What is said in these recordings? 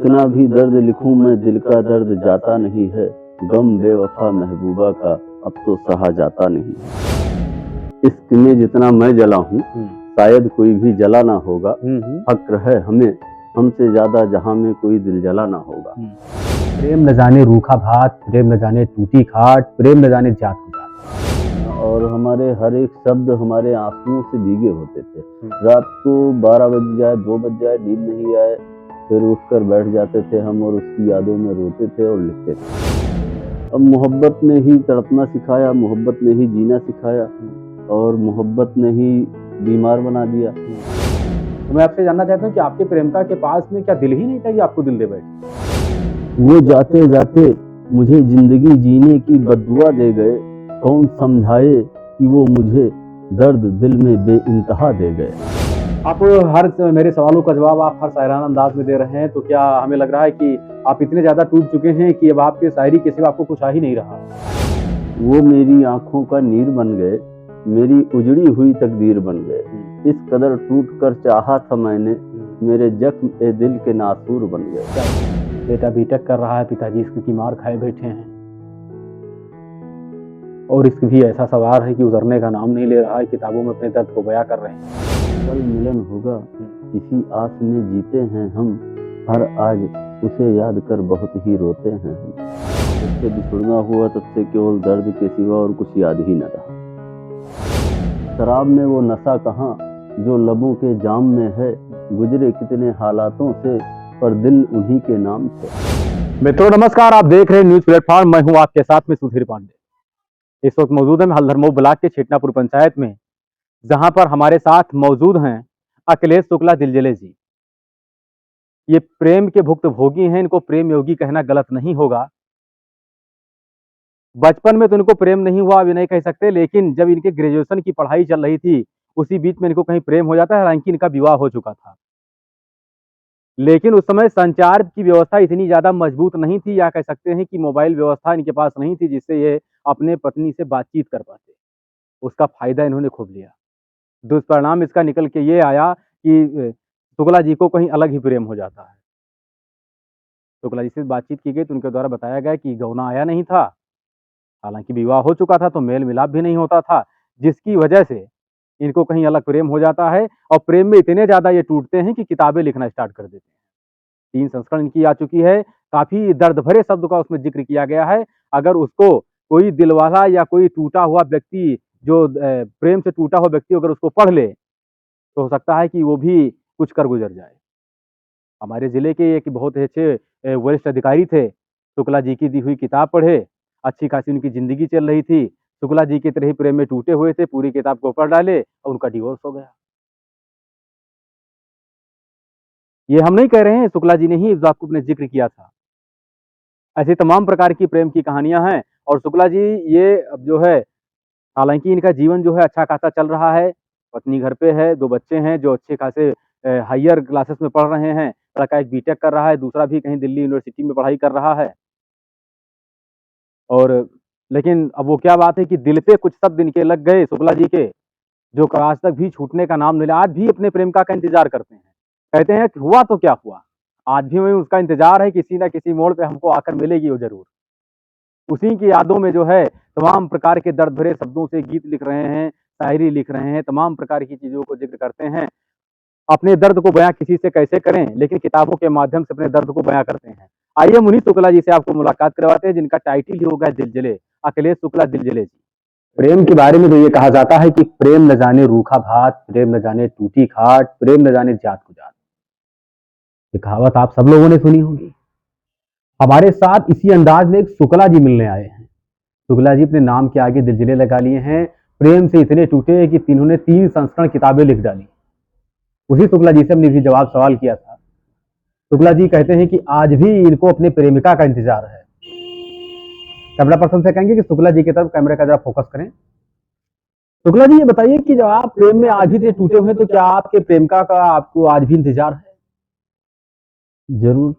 कितना भी दर्द लिखूं मैं दिल का दर्द जाता नहीं है। गम बेवफा महबूबा का अब तो सहा जाता नहीं है। इश्क में जितना मैं जला हूँ शायद कोई भी जला ना होगा। फक्र है हमें हमसे ज्यादा जहां में कोई दिल जला ना होगा। प्रेम न जाने रूखा भात, प्रेम न जाने टूटी खाट, प्रेम न जाने जात को जात। और हमारे हर एक शब्द हमारे आंसुओं से भीगे होते थे। रात को 12 बज जाए 2 बज जाए नींद नहीं आए फिर उठकर बैठ जाते थे हम और उसकी यादों में रोते थे और लिखते थे। अब मोहब्बत ने ही तड़पना सिखाया, मोहब्बत ने ही जीना सिखाया और मोहब्बत ने ही बीमार बना दिया। तो मैं आपसे जानना चाहता हूँ कि आपके प्रेमिका के पास में क्या दिल ही नहीं था कि आपको दिल दे बैठे? वो जाते जाते मुझे जिंदगी जीने की बद्दुआ दे गए। कौन समझाए कि वो मुझे दर्द दिल में बेइंतहा दे गए। आप हर मेरे सवालों का जवाब आप हर शायराना अंदाज में दे रहे हैं, तो क्या हमें लग रहा है कि आप इतने ज्यादा टूट चुके हैं कि अब आपके शायरी के सिवा आपको कुछ आ ही नहीं रहा? वो मेरी आंखों का नीर बन गए, मेरी उजड़ी हुई तकदीर बन गए। इस कदर टूट कर चाहा था मैंने, मेरे जख्म ए दिल के नासूर बन गए। बेटा बीटेक कर रहा है, पिताजी इसकी मार खाए बैठे हैं और इसकी भी ऐसा सवार है कि उतरने का नाम नहीं ले रहा है। किताबों में अपने दर्द को बयां कर रहे हैं। कल मिलन होगा इसी आस में जीते हैं हम, हर आज उसे याद कर बहुत ही रोते हैं हम। जब से बिछुड़ना हुआ तब से केवल दर्द के सिवा और कुछ याद ही न रहा। शराब में वो नशा कहाँ जो लबों के जाम में है, गुजरे कितने हालातों से पर दिल उन्हीं के नाम से। मित्रों नमस्कार, आप देख रहे हैं न्यूज प्लेटफॉर्म। मैं हूं आपके साथ में सुधीर पांडे। इस वक्त मौजूद है हल्दरमऊ ब्लॉक के छेटनापुर पंचायत में, जहां पर हमारे साथ मौजूद हैं अखिलेश शुक्ला दिलजले जी। ये प्रेम के भुक्तभोगी हैं, इनको प्रेम योगी कहना गलत नहीं होगा। बचपन में तो इनको प्रेम नहीं हुआ अभी नहीं कह सकते, लेकिन जब इनके ग्रेजुएशन की पढ़ाई चल रही थी उसी बीच में इनको कहीं प्रेम हो जाता है। हालांकि इनका विवाह हो चुका था, लेकिन उस समय संचार की व्यवस्था इतनी ज्यादा मजबूत नहीं थी, या कह सकते हैं कि मोबाइल व्यवस्था इनके पास नहीं थी जिससे ये अपने पत्नी से बातचीत कर पाते। उसका फायदा इन्होंने खूब लिया। दुष्परिणाम इसका निकल के ये आया कि शुक्ला जी को कहीं अलग ही प्रेम हो जाता है। शुक्ला जी से बातचीत की गई तो उनके द्वारा बताया गया कि गौना आया नहीं था, हालांकि विवाह हो चुका था तो मेल मिलाप भी नहीं होता था, जिसकी वजह से इनको कहीं अलग प्रेम हो जाता है। और प्रेम में इतने ज्यादा ये टूटते हैं कि किताबें लिखना स्टार्ट कर देते हैं। 3 संस्करण इनकी आ चुकी है। काफी दर्द भरे शब्द का उसमें जिक्र किया गया है। अगर उसको कोई दिलवाला या कोई टूटा हुआ व्यक्ति, जो प्रेम से टूटा हुआ व्यक्ति अगर उसको पढ़ ले तो हो सकता है कि वो भी कुछ कर गुजर जाए। हमारे जिले के एक बहुत अच्छे वरिष्ठ अधिकारी थे, शुक्ला जी की दी हुई किताब पढ़े, अच्छी खासी उनकी जिंदगी चल रही थी। शुक्ला जी की तरह ही प्रेम में टूटे हुए थे, पूरी किताब को पढ़ डाले और उनका डिवोर्स हो गया। ये हम नहीं कह रहे हैं, शुक्ला जी ने ही इस बात को अपने जिक्र किया था। ऐसी तमाम प्रकार की प्रेम की कहानियां हैं। और शुक्ला जी ये अब जो है, हालांकि इनका जीवन जो है अच्छा खासा चल रहा है। पत्नी घर पे है, 2 बच्चे हैं जो अच्छे खासे हायर क्लासेस में पढ़ रहे हैं। लड़का एक बीटेक कर रहा है, दूसरा भी कहीं दिल्ली यूनिवर्सिटी में पढ़ाई कर रहा है। और लेकिन अब वो क्या बात है कि दिल पे कुछ शब्द इनके लग गए शुक्ला जी के, जो आज तक भी छूटने का नाम नहीं लिया। आज भी अपने प्रेमिका का इंतजार करते हैं। कहते हैं कि हुआ तो क्या हुआ, आज भी हमें उसका इंतजार है, किसी ना किसी मोड़ पे हमको आकर मिलेगी वो जरूर। उसी की यादों में जो है तमाम प्रकार के दर्द भरे शब्दों से गीत लिख रहे हैं, शायरी लिख रहे हैं, तमाम प्रकार की चीजों को जिक्र करते हैं। अपने दर्द को बयां किसी से कैसे करें, लेकिन किताबों के माध्यम से अपने दर्द को बयां करते हैं। आइए मुनीष शुक्ला जी से आपको मुलाकात करवाते हैं, जिनका टाइटल ही होगा दिलजले, अखिलेश शुक्ला दिलजले जी। प्रेम के बारे में तो ये कहा जाता है कि प्रेम न जाने रूखा भात, प्रेम न जाने टूटी खाट, प्रेम न जाने जात को जात। ये कहावत आप सब लोगों ने सुनी होगी। हमारे साथ इसी अंदाज में एक शुक्ला जी मिलने आए हैं। शुक्ला जी अपने नाम के आगे दिलजले लगा लिए हैं। प्रेम से इतने टूटे कि इन्होंने 3 संस्करण किताबें लिख डाली। उसी शुक्ला जी से हमने भी जवाब सवाल किया था। शुक्ला जी कहते हैं कि आज भी इनको अपने प्रेमिका का इंतजार है। कैमरा पर्सन से कहेंगे कि शुक्ला जी की तरफ कैमरे का जरा फोकस करें। शुक्ला जी ये बताइए कि जब आप प्रेम में आज भी टूटे हुए तो क्या आपके प्रेमिका का आपको आज भी इंतजार है? जरूर,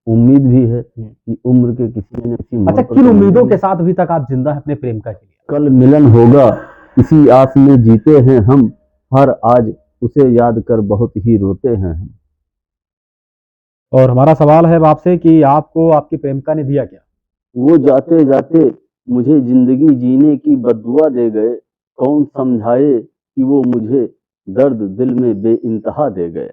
उम्मीद भी है कि उम्र के किसी न किसी मोड़ अच्छा, पर किन उम्मीदों के साथ अभी तक आप जिंदा है अपने प्रेमिका के लिए? कल मिलन होगा इसी आस में जीते हैं हम, हर आज उसे याद कर बहुत ही रोते हैं हम। और हमारा सवाल है अब आपसे कि आपको आपकी प्रेमिका ने दिया क्या? वो जाते जाते मुझे जिंदगी जीने की बद्दुआ दे गए। कौन समझाए कि वो मुझे दर्द दिल में बेइंतहा दे गए।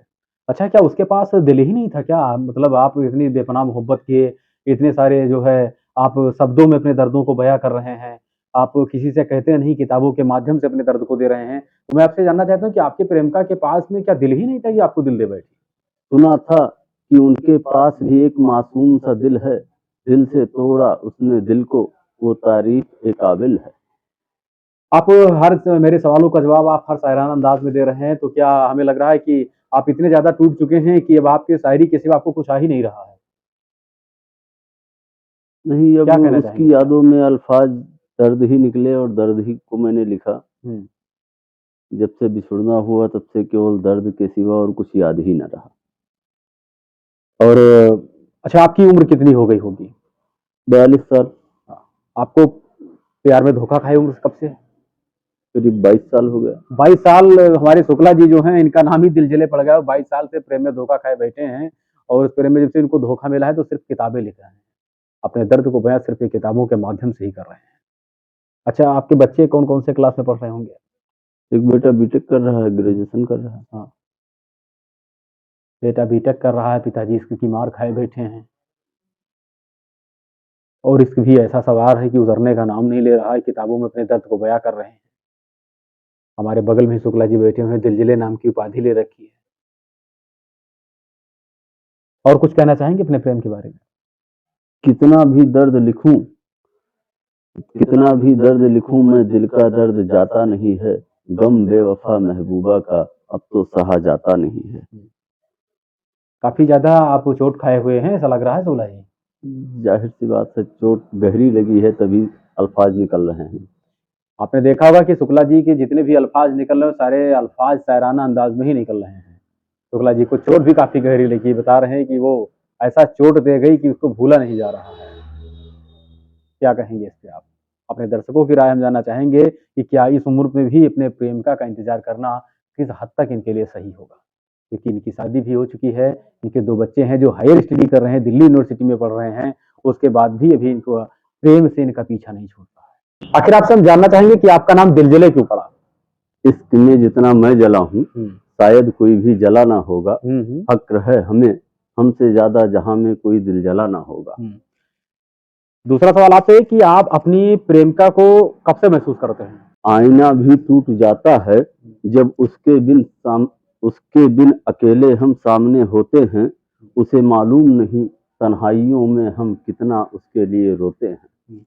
अच्छा, क्या उसके पास दिल ही नहीं था क्या? मतलब आप इतनी बेपनाह मोहब्बत किए, इतने सारे जो है आप शब्दों में अपने दर्दों को बयाँ कर रहे हैं। आप किसी से कहते नहीं, किताबों के माध्यम से अपने दर्द को दे रहे हैं। तो मैं आपसे जानना चाहता हूँ कि आपकी प्रेमिका के पास में क्या दिल ही नहीं था कि आपको दिल दे बैठी? सुना था कि उनके पास भी एक मासूम सा दिल है। दिल से तोड़ा उसने दिल को, वो तारीफ के काबिल है। आप मेरे सवालों का जवाब आप हर शायराना अंदाज में दे रहे हैं, तो क्या हमें लग रहा है कि आप इतने ज़्यादा टूट चुके हैं कि अब आपकी शायरी के सिवा आपको कुछ आ ही नहीं रहा है? नहीं, अब क्या कहना उसकी चाहेंगे? यादों में अल्फाज दर्द ही निकले और दर्द ही को मैंने लिखा। हुँ। जब से बिछुड़ना हुआ तब से केवल दर्द के सिवा और कुछ याद ही न रहा। और अच्छा, आपकी उम्र कितनी हो गई होगी? 42 साल। हाँ, आपको प्यार में धोखा खाए उम्र कब से? करीब 22 साल हो गया। 22 साल हमारे शुक्ला जी जो हैं, इनका नाम ही दिलजले पड़ गया और 22 साल से प्रेम में धोखा खाए बैठे हैं और उस प्रेम में जब से इनको धोखा मिला है तो सिर्फ़ किताबें लिख रहे हैं। अपने दर्द को बयाँ सिर्फ़ ये किताबों के माध्यम से ही कर रहे हैं। अच्छा, आपके बच्चे कौन-कौन से क्लास में पढ़ रहे होंगे? एक बेटा बीटेक कर रहा है, ग्रेजुएशन कर रहा है। हाँ, बेटा बीटेक कर रहा है, पिताजी इसकी की मार खाए बैठे हैं और इश्क भी ऐसा सवार है कि उतरने का नाम नहीं ले रहा है, किताबों में अपने दर्द को बयाँ कर रहे हैं। हमारे बगल में ही शुक्ला जी बैठे हुए हैं, दिलजिले नाम की उपाधि ले रखी है। और कुछ कहना चाहेंगे अपने प्रेम के बारे में? कितना भी दर्द लिखूं, कितना भी दर्द लिखूं मैं दिल का दर्द जाता नहीं है। गम बेवफा महबूबा का अब तो सहा जाता नहीं है। काफ़ी ज़्यादा आप चोट खाए हुए हैं, ऐसा लग रहा है शुक्ला जी। जाहिर सी बात है, चोट गहरी लगी है तभी अल्फाज निकल रहे हैं। आपने देखा होगा कि शुक्ला जी के जितने भी अल्फाज निकल रहे हैं, सारे अल्फाज शायराना अंदाज में ही निकल रहे हैं। शुक्ला जी को चोट भी काफ़ी गहरी लगी, बता रहे हैं कि वो ऐसा चोट दे गई कि उसको भूला नहीं जा रहा है। क्या कहेंगे इस पे आप? अपने दर्शकों की राय हम जानना चाहेंगे कि क्या इस उम्र में भी अपने प्रेमिका का इंतज़ार करना किस हद तक इनके लिए सही होगा? क्योंकि इनकी शादी भी हो चुकी है, इनके 2 बच्चे हैं जो हायर स्टडी कर रहे हैं, दिल्ली यूनिवर्सिटी में पढ़ रहे हैं, उसके बाद भी अभी इनको प्रेम से इनका पीछा नहीं छूट रहा है। आखिर आपसे हम जानना चाहेंगे कि आपका नाम दिलजले क्यों पड़ा? इश्क में जितना मैं जला हूँ, शायद कोई भी जला ना होगा। हुँ। फक्र है हमें, हमसे ज्यादा जहां में कोई दिल जला ना होगा। दूसरा सवाल आपसे कि आप अपनी प्रेमिका को कब से महसूस करते हैं? आईना भी टूट जाता है जब उसके बिन अकेले हम सामने होते हैं। उसे मालूम नहीं तन्हाइयों में हम कितना उसके लिए रोते हैं।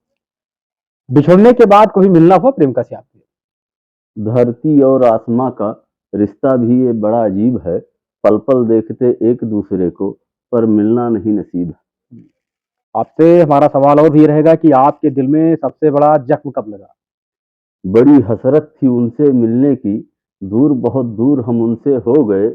बिछुड़ने के बाद कभी मिलना हुआ प्रेमिका से आपके? धरती और आसमां का रिश्ता भी ये बड़ा अजीब है। पल पल देखते एक दूसरे को, पर मिलना नहीं नसीब है। आपसे हमारा सवाल और भी रहेगा कि आपके दिल में सबसे बड़ा जख्म कब लगा? बड़ी हसरत थी उनसे मिलने की, दूर बहुत दूर हम उनसे हो गए।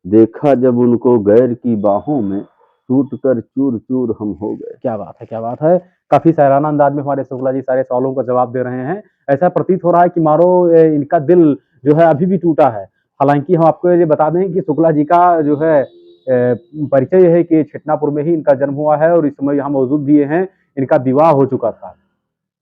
देखा जब उनको गैर की बाहों में, टूट कर चूर चूर हम हो गए। क्या बात है, क्या बात है। काफ़ी शायराना अंदाज में हमारे शुक्ला जी सारे सवालों का जवाब दे रहे हैं। ऐसा प्रतीत हो रहा है कि मानो इनका दिल जो है अभी भी टूटा है। हालाँकि हम आपको ये बता दें कि शुक्ला जी का जो है परिचय ये है कि छिटनापुर में ही इनका जन्म हुआ है और इस समय यहाँ मौजूद भी ये हैं। इनका विवाह हो चुका था।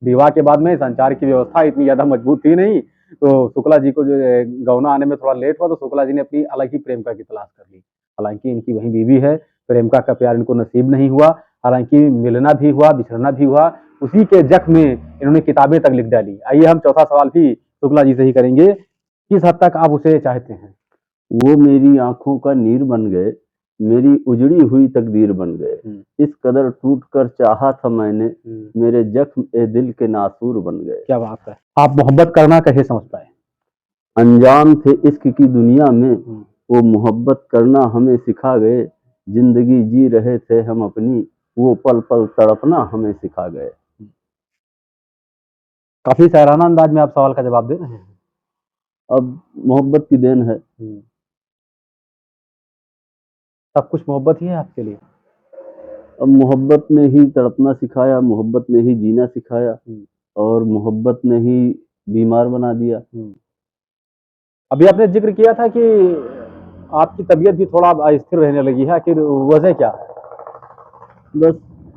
विवाह के बाद में संचार की व्यवस्था इतनी ज़्यादा मजबूत थी नहीं, तो शुक्ला जी को जो है गौना आने में थोड़ा लेट हुआ, तो शुक्ला जी ने अपनी अलग ही प्रेमिका की तलाश कर ली। हालाँकि इनकी वही बीवी है, प्रेमिका का प्यार इनको नसीब नहीं हुआ। हालाँकि मिलना भी हुआ, बिछड़ना भी हुआ, उसी के जख्म में इन्होंने किताबें तक लिख डाली। आइए हम चौथा सवाल भी शुक्ला जी से ही करेंगे, किस हद तक आप उसे चाहते हैं? वो मेरी आंखों का नीर बन गए, मेरी उजड़ी हुई तकदीर बन गए। इस कदर टूट कर चाहा था मैंने, मेरे जख्म ए दिल के नासूर बन गए। क्या बात है। आप मोहब्बत करना कैसे समझ पाए? अनजान थे इश्क की दुनिया में, वो मोहब्बत करना हमें सिखा गए। जिंदगी जी रहे थे हम अपनी, वो पल पल तड़पना हमें सिखा गए। काफ़ी शायराना अंदाज में आप सवाल का जवाब दे रहे हैं। अब मोहब्बत की देन है। सब कुछ मोहब्बत ही है आपके लिए? अब मोहब्बत ने ही तड़पना सिखाया, मोहब्बत ने ही जीना सिखाया और मोहब्बत ने ही बीमार बना दिया। अभी आपने ज़िक्र किया था कि आपकी तबीयत भी थोड़ा अब अस्थिर रहने लगी है, आखिर वजह क्या है? बस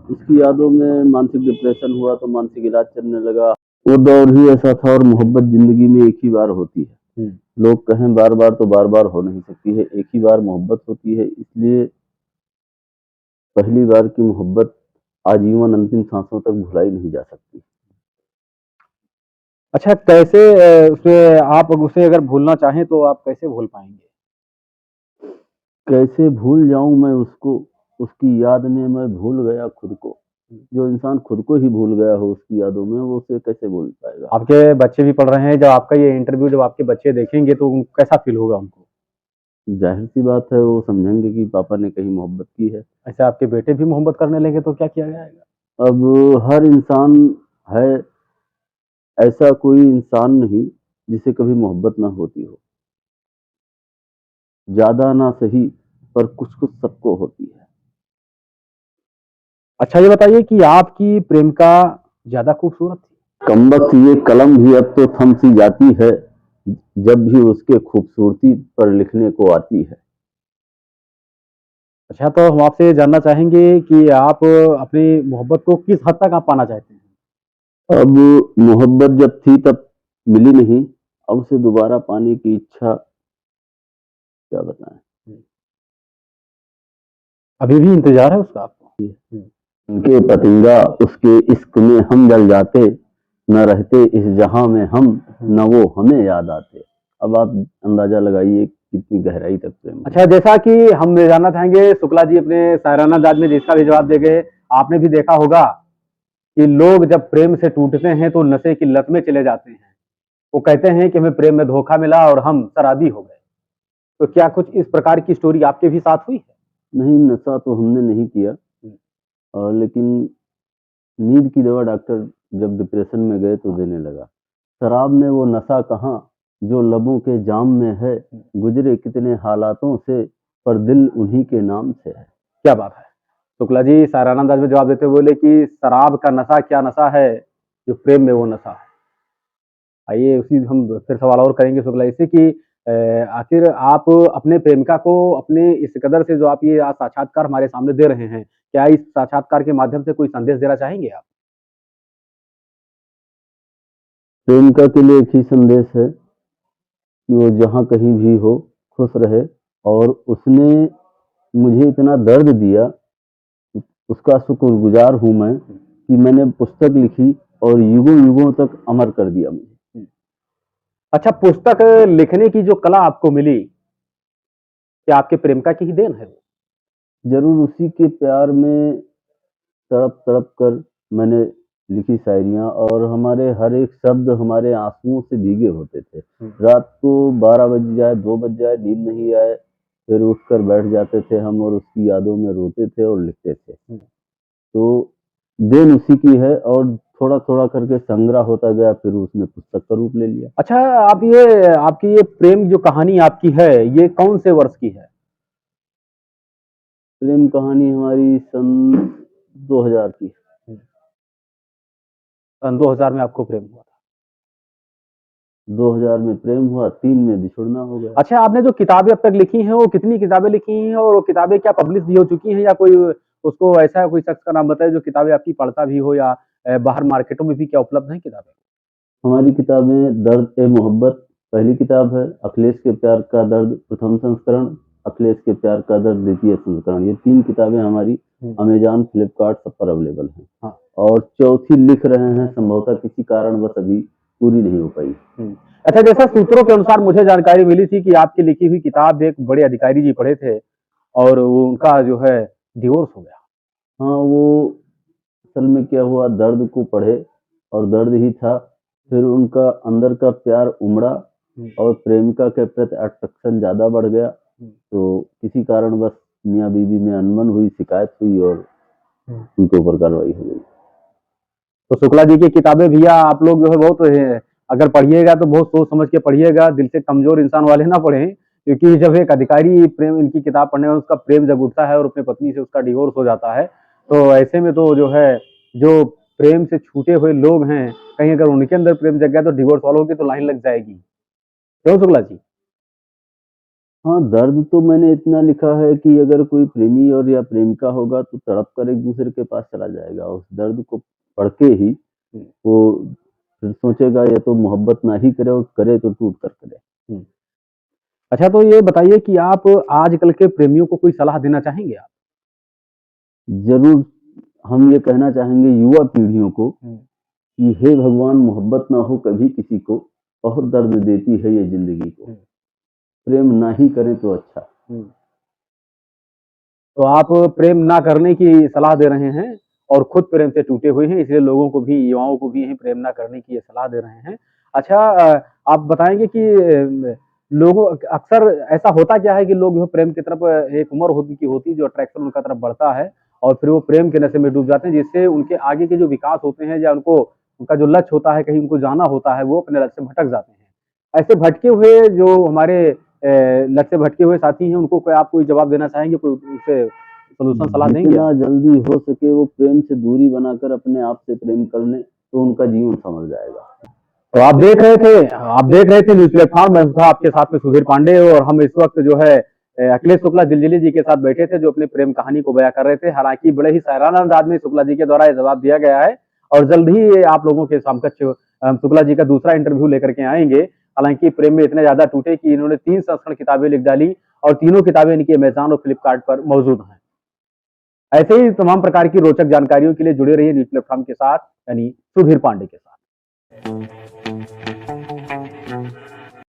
उसकी यादों में मानसिक डिप्रेशन हुआ तो मानसिक इलाज चलने लगा। वो दौर ही ऐसा था और मोहब्बत जिंदगी में एक ही बार होती है। लोग कहें बार बार तो बार बार हो नहीं सकती है, एक ही बार मोहब्बत होती है, इसलिए पहली बार की मोहब्बत आजीवन अंतिम सांसों तक भुलाई नहीं जा सकती। अच्छा, कैसे उसे आप उसे अगर भूलना चाहें तो आप कैसे भूल पाएंगे? कैसे भूल जाऊं मैं उसको, उसकी याद में मैं भूल गया खुद को। जो इंसान खुद को ही भूल गया हो उसकी यादों में, वो उसे कैसे भूल पाएगा। आपके बच्चे भी पढ़ रहे हैं, जब आपका ये इंटरव्यू जब आपके बच्चे देखेंगे तो कैसा फील होगा उनको? जाहिर सी बात है वो समझेंगे कि पापा ने कहीं मोहब्बत की है। ऐसे आपके बेटे भी मोहब्बत करने लगे तो क्या किया जाएगा? अब हर इंसान है, ऐसा कोई इंसान नहीं जिसे कभी मोहब्बत ना होती हो। ज्यादा ना सही पर कुछ कुछ सबको होती है। अच्छा, ये बताइए कि आपकी प्रेमिका ज्यादा खूबसूरत थी? कमबख्त ये कलम भी अब तो थम सी जाती है, जब भी उसके खूबसूरती पर लिखने को आती है। अच्छा, तो हम आपसे ये जानना चाहेंगे कि आप अपनी मोहब्बत को किस हद तक आप पाना चाहते हैं? अब मोहब्बत जब थी तब मिली नहीं, अब उसे दोबारा पाने की इच्छा क्या बताएं। अभी भी इंतजार है उसका आपको? उनके पतिंगा उसके इश्क में हम जल जाते, न रहते इस जहां में हम, न वो हमें याद आते। अब आप अंदाजा लगाइए कितनी गहराई तक प्रेम है। अच्छा, जैसा कि हम ये जानना चाहेंगे, शुक्ला जी अपने शायराना अंदाज में जिसका भी जवाब दे गए, आपने भी देखा होगा कि लोग जब प्रेम से टूटते हैं तो नशे की लत में चले जाते हैं। वो कहते हैं कि हमें प्रेम में धोखा मिला और हम शराबी हो गए। तो क्या कुछ इस प्रकार की स्टोरी आपके भी साथ हुई है? नहीं, नशा तो हमने नहीं किया, लेकिन नींद की दवा डॉक्टर जब डिप्रेशन में गए तो देने लगा। शराब में वो नशा कहाँ जो लबों के जाम में है, गुजरे कितने हालातों से पर दिल उन्हीं के नाम से है। क्या बात है! शुक्ला जी शायराना अंदाज में जवाब देते हुए बोले कि शराब का नशा क्या नशा है जो प्रेम में वो नशा है। आइए उसी हम फिर सवाल और करेंगे शुक्ला जी से कि आखिर आप अपने प्रेमिका को अपने इस कदर से जो आप ये आज साक्षात्कार हमारे सामने दे रहे हैं, क्या इस साक्षात्कार के माध्यम से कोई संदेश देना चाहेंगे आप? प्रेमिका के लिए एक ही संदेश है कि वो जहाँ कहीं भी हो खुश रहे, और उसने मुझे इतना दर्द दिया, उसका शुक्रगुजार हूँ मैं कि मैंने पुस्तक लिखी और युगों युगों तक अमर कर दिया मुझे। अच्छा, पुस्तक लिखने की जो कला आपको मिली, क्या आपके प्रेमिका की ही देन है वो? जरूर उसी के प्यार में तड़प तड़प कर मैंने लिखी शायरियाँ, और हमारे हर एक शब्द हमारे आंसुओं से भीगे होते थे। रात को 12 बज जाए, 2 बज जाए, नींद नहीं आए, फिर उठकर बैठ जाते थे हम और उसकी यादों में रोते थे और लिखते थे। तो देन उसी की है, और थोड़ा थोड़ा करके संग्रह होता गया, फिर उसने पुस्तक का रूप ले लिया। अच्छा, आप ये आपकी ये प्रेम जो कहानी आपकी है, ये कौन से वर्ष की है? प्रेम कहानी हमारी सन 2000 की। सन 2000 में आपको प्रेम हुआ था? 2000 में प्रेम हुआ, 3 में बिछुड़ना हो गया। अच्छा, आपने जो किताबें अब तक लिखी हैं, वो कितनी किताबें लिखी हैं और वो किताबें क्या पब्लिश भी हो चुकी हैं, या कोई उसको ऐसा कोई शख्स का नाम बताइए जो किताबें आपकी पढ़ता भी हो, या बाहर मार्केटों में भी क्या उपलब्ध हैं किताबें? हमारी किताबें दर्द ए मोहब्बत पहली किताब है, अखिलेश के प्यार का दर्द प्रथम संस्करण, अखिलेश के प्यार का दर्द द्वितीय संस्करण। ये 3 किताबें हमारी अमेजॉन, फ्लिपकार्ट सब पर अवेलेबल हैं। हाँ। और चौथी लिख रहे हैं, संभवतः किसी कारणवश अभी पूरी नहीं हो पाई। अच्छा, जैसा सूत्रों के अनुसार मुझे जानकारी मिली थी कि आपकी लिखी हुई किताब एक बड़े अधिकारी जी पढ़े थे और वो उनका जो है डिवोर्स हो गया। हाँ, वो असल में क्या हुआ, दर्द को पढ़े और दर्द ही था, फिर उनका अंदर का प्यार उमड़ा और प्रेमिका के प्रति अट्रैक्शन ज्यादा बढ़ गया, तो किसी कारणवश मियाँ बीवी में अनबन हुई, शिकायत हुई और उनके ऊपर कार्रवाई हो गई। तो शुक्ला जी की किताबें भैया आप लोग जो है बहुत अगर पढ़िएगा तो बहुत सोच समझ के पढ़िएगा, दिल से कमजोर इंसान वाले ना पढ़ें, क्योंकि जब एक अधिकारी प्रेम इनकी किताब पढ़ने में उसका प्रेम जब उठता है और अपनी पत्नी से उसका डिवोर्स हो जाता है, तो ऐसे में तो जो है जो प्रेम से छूटे हुए लोग हैं, कहीं अगर उनके अंदर प्रेम जग गया तो डिवोर्स वालों की तो लाइन लग जाएगी। क्यों शुक्ला जी? हाँ, दर्द तो मैंने इतना लिखा है कि अगर कोई प्रेमी और या प्रेमिका होगा तो तड़प कर एक दूसरे के पास चला जाएगा। उस दर्द को पढ़ के ही वो फिर सोचेगा या तो मोहब्बत ना ही करे और करे तो टूट कर करे। अच्छा, तो ये बताइए कि आप आजकल के प्रेमियों को कोई सलाह देना चाहेंगे आप? ज़रूर हम ये कहना चाहेंगे युवा पीढ़ियों को कि हे भगवान मोहब्बत ना हो कभी किसी को, बहुत दर्द देती है ये ज़िंदगी को। प्रेम ना ही करें तो अच्छा। तो आप प्रेम ना करने की सलाह दे रहे हैं और खुद प्रेम से टूटे हुए हैं, इसलिए लोगों को भी, युवाओं को भी प्रेम ना करने की ये सलाह दे रहे हैं। अच्छा, आप बताएँगे कि लोगों अक्सर ऐसा होता क्या है कि लोग जो प्रेम की तरफ एक उम्र होती है जो अट्रैक्शन उनका तरफ बढ़ता है और फिर वो प्रेम के नशे में डूब जाते हैं, जिससे उनके आगे के जो विकास होते हैं या उनका जो लक्ष्य होता है, कहीं उनको जाना होता है, वो अपने लक्ष्य से भटक जाते हैं। ऐसे भटके हुए जो हमारे लत से भटके हुए साथी हैं, उनको कोई आप कोई जवाब देना चाहेंगे? कोई उनसे सॉल्यूशन सलाह देंगे जितना आप? जल्दी हो सके वो प्रेम से दूरी बनाकर अपने आप से प्रेम कर लें, तो उनका जीवन संवर जाएगा। तो आप देख रहे थे न्यूज़ प्लेटफ़ॉर्म, मैं था आपके साथ में सुधीर पांडे और हम इस वक़्त जो है अखिलेश शुक्ला दिलजिले जी के साथ बैठे थे, जो अपनी प्रेम कहानी को बयाँ कर रहे थे। हालाँकि बड़े ही शायराना अंदाज़ में शुक्ला जी के द्वारा ये जवाब दिया गया है और जल्द ही ये आप लोगों के समकक्ष शुक्ला जी का दूसरा इंटरव्यू लेकर के आएँगे। हालाँकि प्रेम में इतने ज़्यादा टूटे कि इन्होंने 3 संस्करण किताबें लिख डाली और तीनों किताबें इनकी अमेज़न और फ्लिपकार्ट पर मौजूद हैं। ऐसे ही तमाम प्रकार की रोचक जानकारियों के लिए जुड़े रहिए न्यूज़ प्लेटफ़ॉर्म के साथ, यानी सुधीर पांडे के साथ।